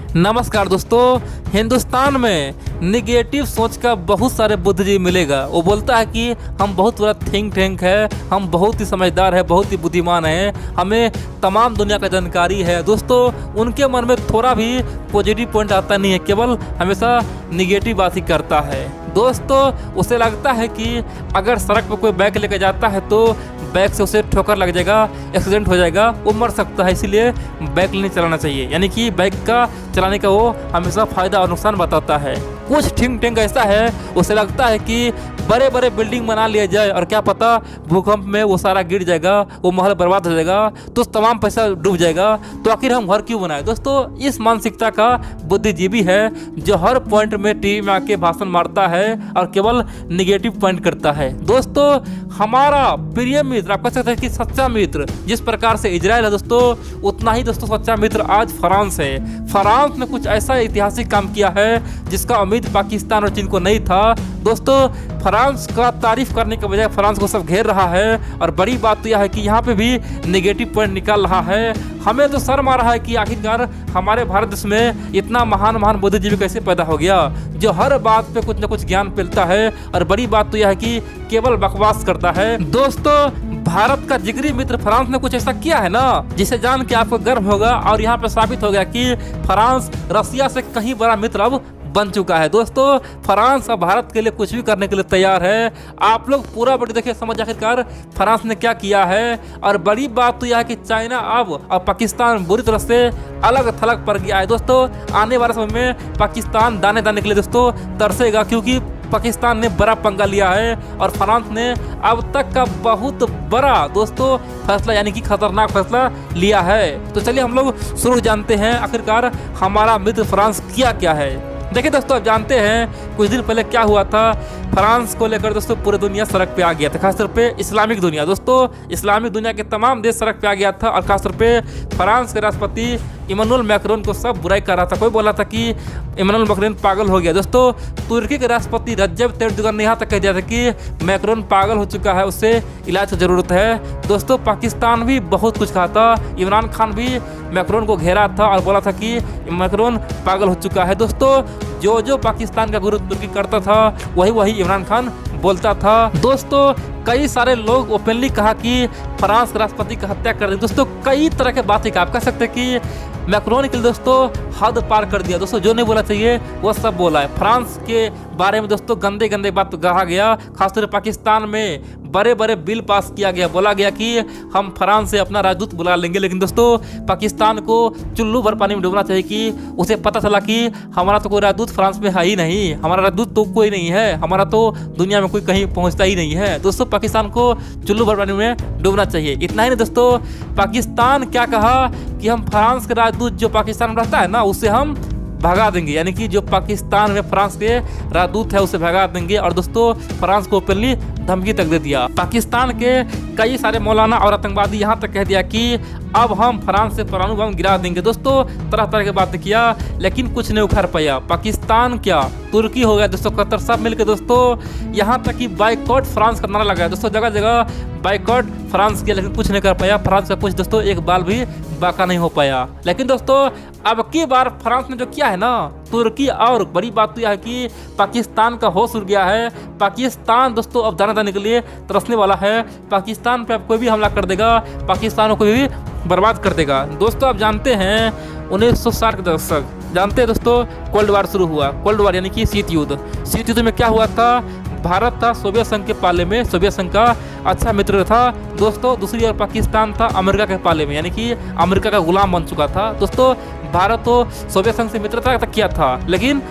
नमस्कार दोस्तों। हिंदुस्तान में निगेटिव सोच का बहुत सारे बुद्धिजीवी मिलेगा। वो बोलता है कि हम बहुत बड़ा थिंक टैंक है, हम बहुत ही समझदार है, बहुत ही बुद्धिमान है, हमें तमाम दुनिया का जानकारी है। दोस्तों, उनके मन में थोड़ा भी पॉजिटिव पॉइंट आता नहीं है, केवल हमेशा निगेटिव बात ही करता है। दोस्तों, उसे लगता है कि अगर सड़क पर कोई बाइक लेकर जाता है तो बाइक से उसे ठोकर लग जाएगा, एक्सीडेंट हो जाएगा, वो मर सकता है, इसीलिए बाइक नहीं चलाना चाहिए। यानी कि बाइक का चलाने का वो हमेशा फायदा और नुकसान बताता है। कुछ थिंक टैंक ऐसा है, उसे लगता है कि बड़े बड़े बिल्डिंग बना लिया जाए और क्या पता भूकंप में वो सारा गिर जाएगा, वो महल बर्बाद हो जाएगा, तो तमाम पैसा डूब जाएगा, तो आखिर हम घर क्यों बनाए। दोस्तों, इस मानसिकता का बुद्धिजीवी है जो हर पॉइंट में टीवी में आके भाषण मारता है और केवल निगेटिव पॉइंट करता है। दोस्तों, हमारा प्रिय मित्र, आप कह सकते हैं कि सच्चा मित्र जिस प्रकार से इजराइल है दोस्तों, उतना ही दोस्तों सच्चा मित्र आज फ्रांस है। फ्रांस ने कुछ ऐसा ऐतिहासिक काम किया है जिसका उम्मीद पाकिस्तान और चीन को नहीं था। दोस्तों, फ्रांस का तारीफ करने के बजाय फ्रांस को सब घेर रहा है और बड़ी बात तो यह है कि यहाँ पे भी नेगेटिव पॉइंट निकाल रहा है। हमें तो शर्म आ रहा है कि आखिरकार हमारे भारत देश में इतना महान महान बुद्धिजीवी कैसे पैदा हो गया जो हर बात पे कुछ न कुछ ज्ञान फैलता है, और बड़ी बात तो यह है कि केवल बकवास करता है। दोस्तों, भारत का जिगरी मित्र फ्रांस ने कुछ ऐसा किया है ना जिसे जान के आपको गर्व होगा, और यहाँ पे साबित हो गया कि फ्रांस रसिया से कहीं बड़ा मित्र अब बन चुका है। दोस्तों, फ्रांस अब भारत के लिए कुछ भी करने के लिए तैयार है। आप लोग पूरा वीडियो देखिए, समझ आखिरकार फ्रांस ने क्या किया है। और बड़ी बात तो यह है कि चाइना अब पाकिस्तान बुरी तरह से अलग थलग पड़ गया है। दोस्तों, आने वाले समय में पाकिस्तान दाने दाने के लिए दोस्तों तरसेगा, क्योंकि पाकिस्तान ने बड़ा पंगा लिया है और फ्रांस ने अब तक का बहुत बड़ा दोस्तों फैसला, यानी कि खतरनाक फैसला लिया है। तो चलिए हम लोग शुरू जानते हैं आखिरकार हमारा मित्र फ्रांस किया क्या है। देखिए दोस्तों, आप जानते हैं कुछ दिन पहले क्या हुआ था। फ्रांस को लेकर दोस्तों पूरी दुनिया सड़क पे आ गया था, खासतौर पे इस्लामिक दुनिया। दोस्तों, इस्लामिक दुनिया के तमाम देश सड़क पे आ गया था और खासतौर पे फ्रांस के राष्ट्रपति इमानुएल मैक्रोन को सब बुराई कर रहा था। कोई बोला था कि इमानुएल मैक्रोन पागल हो गया। दोस्तों, तुर्की के राष्ट्रपति रज्जब तैयब एर्दोगान ने यहाँ तक कह दिया था कि मैक्रोन पागल हो चुका है, उससे इलाज की जरूरत है। दोस्तों, पाकिस्तान भी बहुत कुछ कहा था। इमरान खान भी मैक्रोन को घेरा था और बोला था कि मैक्रोन पागल हो चुका है। दोस्तों, जो पाकिस्तान का विरोध तुर्की करता था वही वही इमरान खान बोलता था। दोस्तों, कई सारे लोग ओपनली कहा कि फ्रांस के राष्ट्रपति की हत्या कर दी। दोस्तों, कई तरह के बातें आप कह सकते हैं कि मैक्रोन के लिए दोस्तों हद पार कर दिया। दोस्तों, जो नहीं बोला चाहिए वो सब बोला है। फ्रांस के बारे में दोस्तों गंदे गंदे बात कहा गया। खासतौर पर पाकिस्तान में बड़े बड़े बिल पास किया गया, बोला गया कि हम फ्रांस से अपना राजदूत बुला लेंगे। लेकिन दोस्तों, पाकिस्तान को चुल्लू भर पानी में डूबना चाहिए कि उसे पता चला कि हमारा तो कोई राजदूत फ्रांस में है ही नहीं, हमारा राजदूत तो कोई नहीं है, हमारा तो दुनिया में कोई कहीं पहुंचता ही नहीं है। दोस्तों, पाकिस्तान को चुल्लू भर पानी में डूबना चाहिए। इतना ही नहीं दोस्तों, पाकिस्तान क्या कहा कि हम फ्रांस के राजदूत जो पाकिस्तान में रहता है ना, उससे हम भगा देंगे। यानी कि जो पाकिस्तान में फ्रांस के राजदूत है उसे भगा देंगे। और दोस्तों, फ्रांस को ओपनली धमकी तक दे दिया। पाकिस्तान के कई सारे मौलाना और आतंकवादी यहाँ तक कह दिया कि अब हम फ्रांस से परमाणु बम गिरा देंगे। दोस्तों, तरह तरह की बातें किया, लेकिन कुछ नहीं उखाड़ पाया। पाकिस्तान क्या, तुर्की हो गया दोस्तों, कतर, सब मिलकर दोस्तों यहाँ तक कि बाइकॉट फ्रांस का नारा लगाया। दोस्तों, जगह जगह बाइकॉट फ्रांस किया, लेकिन कुछ नहीं कर पाया। फ्रांस का कुछ दोस्तों एक बाल भी बाका नहीं हो पाया। लेकिन दोस्तों, अब की बार फ्रांस ने जो किया है ना, तुर्की, और बड़ी बात तो यह है कि पाकिस्तान का होश उड़ गया है। पाकिस्तान दोस्तों अब दाना दाने के लिए तरसने वाला है। पाकिस्तान पे अब कोई भी हमला कर देगा, पाकिस्तान को कोई भी बर्बाद कर देगा। दोस्तों, आप जानते हैं 1960 के दशक, जानते हैं दोस्तों कोल्ड वार शुरू हुआ। कोल्ड वार यानी कि शीत युद्ध। शीत युद्ध में क्या हुआ था, भारत था सोवियत संघ के पाले में, सोवियत संघ का अच्छा मित्र था दोस्तों। दूसरी ओर पाकिस्तान था अमेरिका के पाले में, यानी कि अमेरिका का गुलाम बन चुका था। दोस्तों, भारत तो सोवियत संघ से मित्रता तक किया था, लेकिन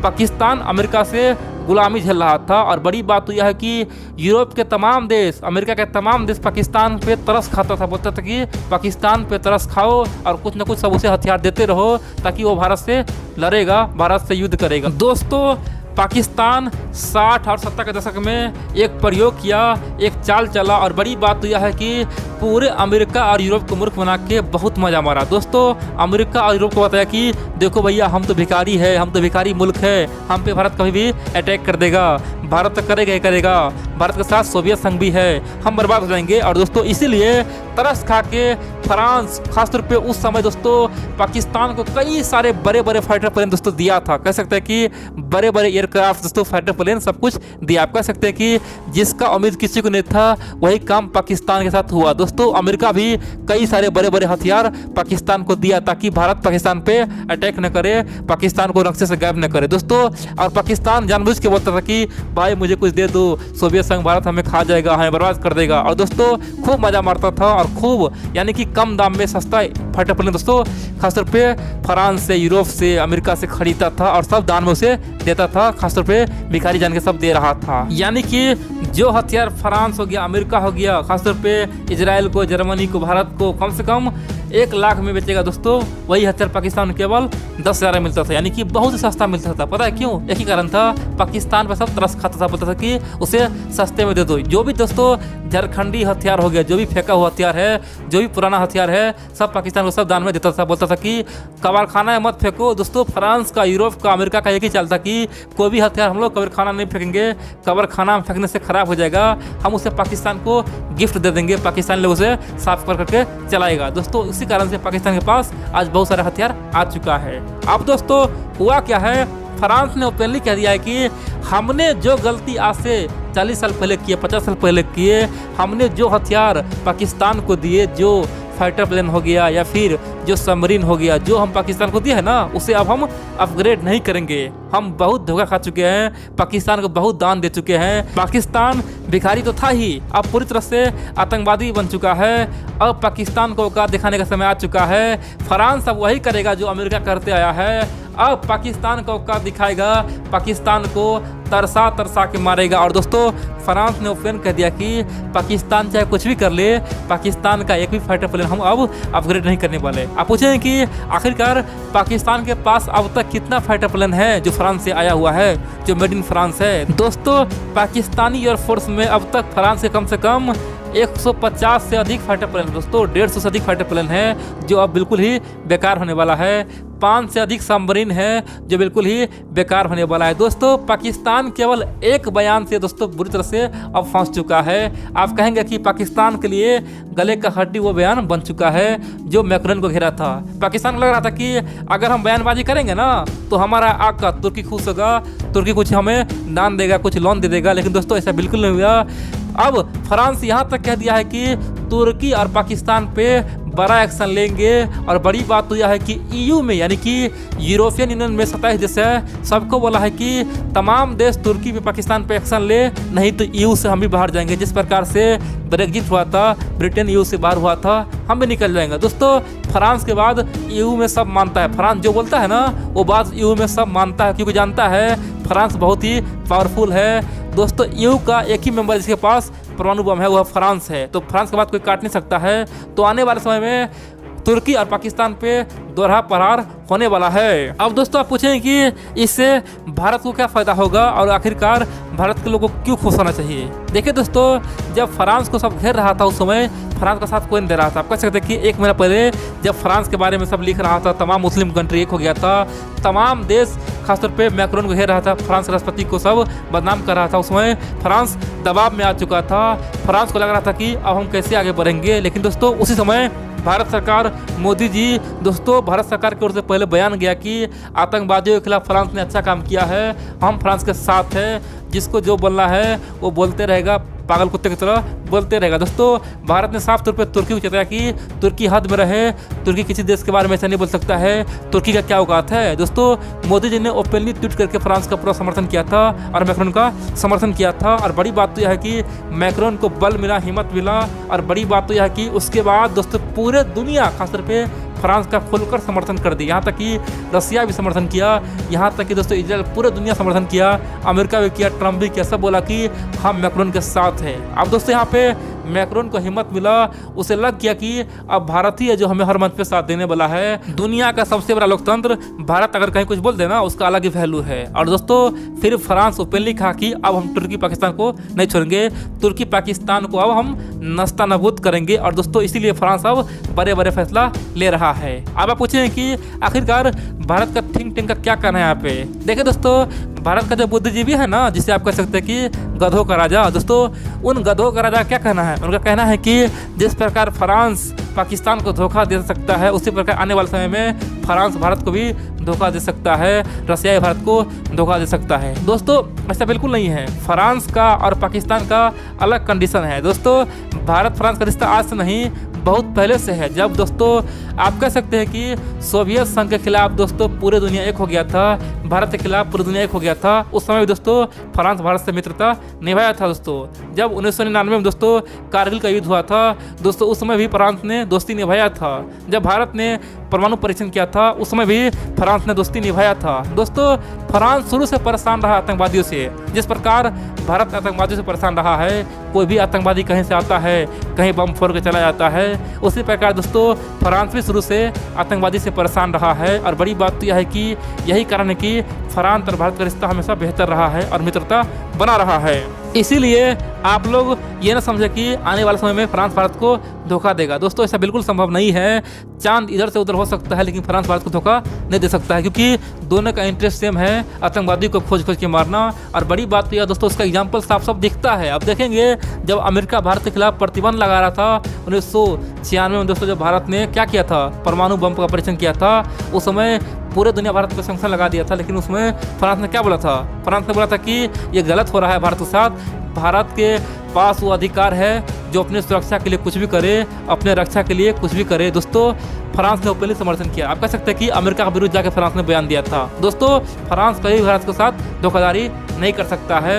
पाकिस्तान अमेरिका से गुलामी झेल रहा था। और बड़ी बात तो यह है कि यूरोप के तमाम देश, अमेरिका के तमाम देश पाकिस्तान पे तरस खाता था। बोलता था कि पाकिस्तान पे तरस खाओ और कुछ न कुछ सब उसे हथियार देते रहो ताकि वो भारत से लड़ेगा, भारत से युद्ध करेगा। दोस्तों, पाकिस्तान 60 और 70 के दशक में एक प्रयोग किया, एक चाल चला, और बड़ी बात तो यह है कि पूरे अमेरिका और यूरोप को मूर्ख बना के बहुत मजा मारा। दोस्तों, अमेरिका और यूरोप को बताया कि देखो भैया, हम तो भिखारी है, हम तो भिखारी मुल्क है, हम पे भारत कभी भी अटैक कर देगा, भारत तो करेगा ही करेगा, भारत के साथ सोवियत संघ भी है, हम बर्बाद हो जाएंगे। और दोस्तों, इसीलिए तरस खा के फ्रांस खासतौर पे उस समय दोस्तों पाकिस्तान को कई सारे बड़े बड़े फाइटर प्लेन दोस्तों दिया था। कह सकते हैं कि बड़े बड़े एयरक्राफ्ट दोस्तों, फाइटर प्लेन सब कुछ दिया। आप कह सकते हैं कि जिसका उम्मीद किसी को नहीं था वही काम पाकिस्तान के साथ हुआ। दोस्तों अमेरिका भी कई सारे बड़े बड़े हथियार पाकिस्तान को दिया ताकि भारत पाकिस्तान पे अटैक न करे, पाकिस्तान को नक्शे से गायब न करे दोस्तों। और पाकिस्तान जानबूझ के बोलता था कि भाई मुझे कुछ दे दो, सोवियत संघ भारत हमें खा जाएगा, हमें बर्बाद कर देगा। और दोस्तों खूब मजा मारता था और खूब यानी कि कम दाम में सस्ता फाइटर प्लेन दोस्तों खासतौर पे फ्रांस से, यूरोप से, अमेरिका से खरीदता था और सब दान में उसे देता था। खासतौर पे भिखारी जान के सब दे रहा था। यानी कि जो हथियार फ्रांस हो गया, अमेरिका हो गया, खासतौर पे इजराइल को, जर्मनी को, भारत को कम से कम 1 लाख में बेचेगा दोस्तों, वही हथियार पाकिस्तान केवल 10,000 में मिलता था। यानी कि बहुत ही सस्ता मिलता था। पता है क्यों? एक ही कारण था, पाकिस्तान पर सब तरस खाता था, बोलता था कि उसे सस्ते में दे दो। जो भी दोस्तों झारखंडी हथियार हो गया, जो भी फेंका हुआ हथियार है, जो भी पुराना हथियार है, सब पाकिस्तान को सब दान में देता था। बोलता था कि कबाड़खाना में मत फेंको। दोस्तों फ्रांस का, यूरोप का, अमेरिका का एक ही चलता कि कोई भी हथियार हम लोग कब्रखाना नहीं फेंकेंगे, कब्रखाना में फेंकने से खराब हो जाएगा, हम उसे पाकिस्तान को गिफ्ट दे देंगे, पाकिस्तान लोग उसे साफ करके चलाएगा। दोस्तों इसी कारण से पाकिस्तान के पास आज बहुत सारे हथियार आ चुका है। अब दोस्तों हुआ क्या है, फ्रांस ने ओपनली कह दिया है कि हमने जो गलती आज से 40 साल पहले किए, 50 साल पहले किए, हमने जो हथियार पाकिस्तान को दिए, जो फाइटर प्लेन हो गया या फिर जो सबमरीन हो गया, जो हम पाकिस्तान को दिए है ना, उसे अब हम अपग्रेड नहीं करेंगे। हम बहुत धोखा खा चुके हैं, पाकिस्तान को बहुत दान दे चुके हैं। पाकिस्तान भिखारी तो था ही, अब पूरी तरह से आतंकवादी बन चुका है। अब पाकिस्तान को औकात दिखाने का समय आ चुका है। फ्रांस अब वही करेगा जो अमेरिका करते आया है। अब पाकिस्तान का औकात दिखाएगा, पाकिस्तान को तरसा तरसा के मारेगा। और दोस्तों फ्रांस ने ओपन कह दिया कि पाकिस्तान चाहे कुछ भी कर ले, पाकिस्तान का एक भी फाइटर प्लेन हम अब अपग्रेड नहीं करने वाले। आप पूछें कि आखिरकार पाकिस्तान के पास अब तक कितना फाइटर प्लेन है जो फ्रांस से आया हुआ है, जो मेड इन फ्रांस है। दोस्तों पाकिस्तानी एयरफोर्स में अब तक फ्रांस से कम 150 से अधिक फाइटर प्लेन, दोस्तों 150 से अधिक फाइटर प्लेन है जो अब बिल्कुल ही बेकार होने वाला है। 5 से अधिक सबमरीन है जो बिल्कुल ही बेकार होने वाला है। दोस्तों पाकिस्तान केवल एक बयान से दोस्तों बुरी तरह से अब फंस चुका है। आप कहेंगे कि पाकिस्तान के लिए गले का हड्डी वो बयान बन चुका है जो मैक्रोन को घेरा था। पाकिस्तान को लग रहा था कि अगर हम बयानबाजी करेंगे ना तो हमारा आका तुर्की खुश होगा, तुर्की कुछ हमें दान देगा, कुछ लोन दे देगा। लेकिन दोस्तों ऐसा बिल्कुल नहीं हुआ। अब फ्रांस यहाँ तक कह दिया है कि तुर्की और पाकिस्तान पे बड़ा एक्शन लेंगे। और बड़ी बात तो यह है कि EU में यानी कि यूरोपियन यूनियन में 27 देश है, सबको बोला है कि तमाम देश तुर्की पे, पाकिस्तान पे एक्शन ले, नहीं तो EU से हम भी बाहर जाएंगे। जिस प्रकार से ब्रेग्जिट हुआ था, ब्रिटेन EU से बाहर हुआ था, हम भी निकल जाएंगे। दोस्तों फ्रांस के बाद EU में सब मानता है, फ्रांस जो बोलता है ना वो बात EU में सब मानता है, क्योंकि जानता है फ्रांस बहुत ही पावरफुल है। दोस्तों EU का एक ही मेंबर जिसके पास परमाणु बम है वह फ्रांस है, तो फ्रांस के बाद कोई काट नहीं सकता है। तो आने वाले समय में तुर्की और पाकिस्तान पे दोहरा प्रहार होने वाला है। अब दोस्तों आप पूछें कि इससे भारत को क्या फ़ायदा होगा और आखिरकार भारत के लोगों को क्यों खुश होना चाहिए। देखिए दोस्तों जब फ्रांस को सब घेर रहा था उस समय फ्रांस का साथ कोई नहीं दे रहा था। आप कह सकते हैं कि 1 महीना पहले जब फ्रांस के बारे में सब लिख रहा था, तमाम मुस्लिम कंट्री एक हो गया था, तमाम देश खासतौर पे मैक्रोन को घेर रहा था, फ्रांस के राष्ट्रपति को सब बदनाम कर रहा था। उस समय फ्रांस दबाव में आ चुका था, फ्रांस को लग रहा था कि अब हम कैसे आगे बढ़ेंगे। लेकिन दोस्तों उसी समय भारत सरकार, मोदी जी, दोस्तों भारत सरकार की ओर से पहले बयान गया कि आतंकवादियों के खिलाफ फ्रांस ने अच्छा काम किया है, हम फ्रांस के साथ हैं, जिसको जो बोलना है वो बोलते रहेगा, पागल कुत्ते की तरह बोलते रहेगा। दोस्तों भारत ने साफ तौर पे तुर्की को चेताया कि तुर्की हद में रहे, तुर्की किसी देश के बारे में ऐसा नहीं बोल सकता है, तुर्की का क्या औकात है। दोस्तों मोदी जी ने ओपनली ट्वीट करके फ्रांस का पूरा समर्थन किया था और मैक्रोन का समर्थन किया था। और बड़ी बात तो यह है कि मैक्रोन को बल मिला, हिम्मत मिला। और बड़ी बात तो यह है कि उसके बाद दोस्तों पूरे दुनिया खासतौर पे फ्रांस का खुलकर समर्थन कर दिया, यहाँ तक कि रसिया भी समर्थन किया, यहाँ तक कि दोस्तों इजराइल, पूरे दुनिया समर्थन किया, अमेरिका भी किया, ट्रम्प भी किया, सब बोला कि हम मैक्रोन के साथ हैं। अब दोस्तों यहाँ पे मैक्रोन को हिम्मत मिला, उसे लग गया कि अब भारत ही है जो हमें हर मंच पे साथ देने वाला है। दुनिया का सबसे बड़ा लोकतंत्र भारत अगर कहीं कुछ बोल देना उसका अलग ही वैल्यू है। और दोस्तों फिर फ्रांस ओपनली कहा कि अब हम तुर्की पाकिस्तान को नहीं छोड़ेंगे, तुर्की पाकिस्तान को अब हम नस्ता नबूद करेंगे। और दोस्तों इसीलिए फ्रांस अब बड़े बड़े फैसला ले रहा है। अब आप पूछें कि आखिरकार भारत का थिंक टैंक का क्या कहना है यहाँ पे। देखिए दोस्तों भारत का जो बुद्धिजीवी है ना, जिसे आप कह सकते हैं कि गधों का राजा, दोस्तों उन गधों का राजा क्या कहना है, उनका कहना है कि जिस प्रकार फ्रांस पाकिस्तान को धोखा दे सकता है, उसी प्रकार आने वाले समय में फ्रांस भारत को भी धोखा दे सकता है, रसिया भारत को धोखा दे सकता है। दोस्तों ऐसा बिल्कुल नहीं है, फ्रांस का और पाकिस्तान का अलग कंडीशन है। दोस्तों भारत फ्रांस का रिश्ता आज से नहीं, बहुत पहले से है। जब दोस्तों आप कह सकते हैं कि सोवियत संघ के खिलाफ दोस्तों पूरी दुनिया एक हो गया था, भारत के खिलाफ पूरी दुनिया एक हो गया था, उस समय भी दोस्तों फ्रांस भारत से मित्रता निभाया था। दोस्तों जब 1999 में दोस्तों कारगिल का युद्ध हुआ था दोस्तों, उस समय भी फ्रांस ने दोस्ती निभाया था। जब भारत ने परमाणु परीक्षण किया था उस समय भी फ्रांस ने दोस्ती निभाया था। दोस्तों फ्रांस शुरू से परेशान रहा आतंकवादियों से, जिस प्रकार भारत आतंकवादियों से परेशान रहा है। कोई भी आतंकवादी कहीं से आता है, कहीं बम फोड़ के चला जाता है, उसी प्रकार दोस्तों फ्रांस भी शुरू से आतंकवादी से परेशान रहा है। और बड़ी बात तो यह है कि यही कारण है कि फ्रांस और भारत का रिश्ता हमेशा बेहतर रहा है और मित्रता बना रहा है। इसीलिए आप लोग ये ना समझे कि आने वाले समय में फ्रांस भारत को धोखा देगा। दोस्तों ऐसा बिल्कुल संभव नहीं है। चांद इधर से उधर हो सकता है लेकिन फ्रांस भारत को धोखा नहीं दे सकता है, क्योंकि दोनों का इंटरेस्ट सेम है, आतंकवादी को खोज खोज के मारना। और बड़ी बात तो यह दोस्तों उसका एग्जाम्पल साफ साफ दिखता है। अब देखेंगे जब अमेरिका भारत के खिलाफ प्रतिबंध लगा रहा था 1996 में दोस्तों, जब भारत ने क्या किया था, परमाणु बम का परीक्षण किया था, उस समय पूरे दुनिया भारत पर सैंक्शन लगा दिया था। लेकिन उसमें फ्रांस ने क्या बोला था, फ्रांस ने बोला था कि ये गलत हो रहा है भारत के साथ, भारत के पास वो अधिकार है जो अपनी सुरक्षा के लिए कुछ भी करे, अपने रक्षा के लिए कुछ भी करे। दोस्तों फ्रांस ने ओपनली समर्थन किया। आप कह सकते हैं कि अमेरिका के विरुद्ध जाकर फ्रांस ने बयान दिया था। दोस्तों फ्रांस कभी भारत के साथ धोखाधड़ी नहीं कर सकता है।